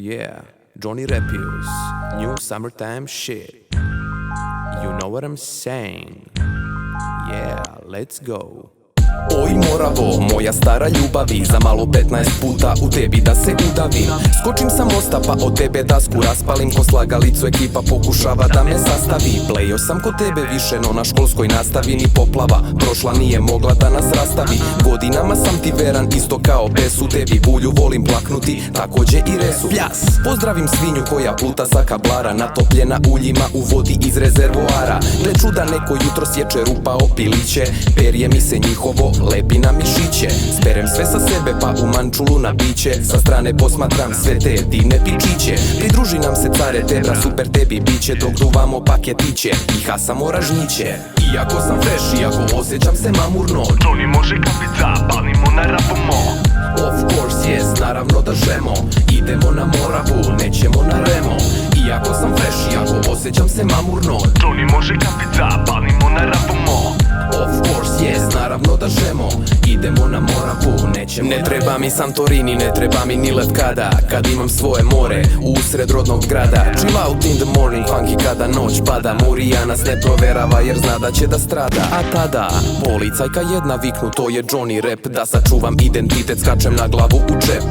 Yeah, Johnny Rapius, new summertime shit. You know what I'm saying? Yeah, let's go. Oj Moravo, moja stara ljubavi, za malo 15 puta u tebi da se udavim. Skočim sa mosta pa od tebe dasku raspalim, ko slagalicu ekipa pokušava da me sastavi. Plejao sam kod tebe više, no na školskoj nastavi ni poplava prošla nije mogla da nas rastavi. Godinama sam ti veran, isto kao pes, u tebi bulju volim plaknuti, takođe i resu. Pljas! Pozdravim svinju koja pluta sa kablara, natopljena uljima u vodi iz rezervoara. Gle čuda, neko jutro sječe rupa opiliće, perje mi se njihovo lepi na mišiće. Sperem sve sa sebe pa u mančulu na biće, sa strane posmatram sve te divne pičiće. Pridruži nam se care tebra, super tebi biće, dok duvamo paketiće i hasamo ražnjiće. Iako sam fresh, iako osjećam se mamurno, Johnny može kapica, palimo na rapomo. Of course yes, naravno da žemo, idemo na Moravu, nećemo na Remo. Iako sam fresh, iako osjećam se mamurno, Johnny može kapica, palimo na rapomo. of course yes, naravno da žemo, idemo na Moravu, nećemo. Ne treba mi Santorini, ne treba mi ni Lefkada, kad imam svoje more usred rodnog grada. Chill out in the morning, funky kada noć pada. Murija nas ne proverava jer zna da će da strada. A tada, policajka jedna viknu, to je Johnny Rap. Da sačuvam identitet, skačem na glavu u čep.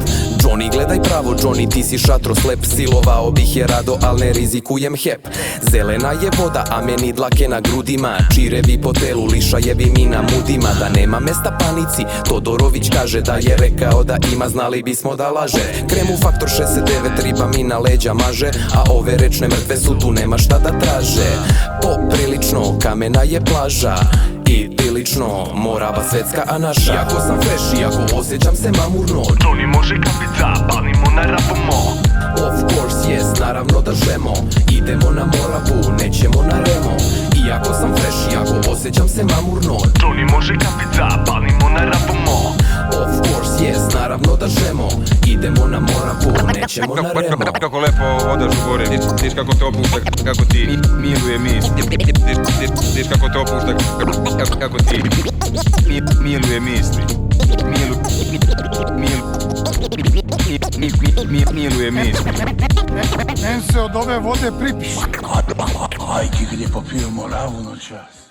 Johnny gledaj pravo, Johnny ti si šatro slep. Silovao bih je rado, al ne rizikujem hep. Zelena je voda, a meni dlake na grudima, čirevi po telu, lišajevi mi na mudima. Da nema mesta panici, Todorović kaže da je rekao da ima, znali bismo da laže. Kremu faktor 69, riba mi na leđa maže, a ove rečne mrtve su tu, nema šta da traže. Poprilično kamena je plaža, idilično, Morava svetska, a naša. Iako sam fresh, iako osjećam se mamurno, Johnny može kapica, palimo na rapomo. of course yes, naravno da žemo, idemo na Moravu, nećemo na Remo. Iako sam fresh, iako osjećam se mamurno, Johnny može kapica, palimo na rapomo. of course yes, naravno da žemo, idemo na Moravu, nećemo na Remo. Kako lepo odaš u gore, vidiš kako te opušta, kako ti miluje misli. Vidiš kako te opušta, kako ti miluje misli. Miluje misli. Men se od ove vode pripiše. Ajde gdje popijemo Moravu noćas.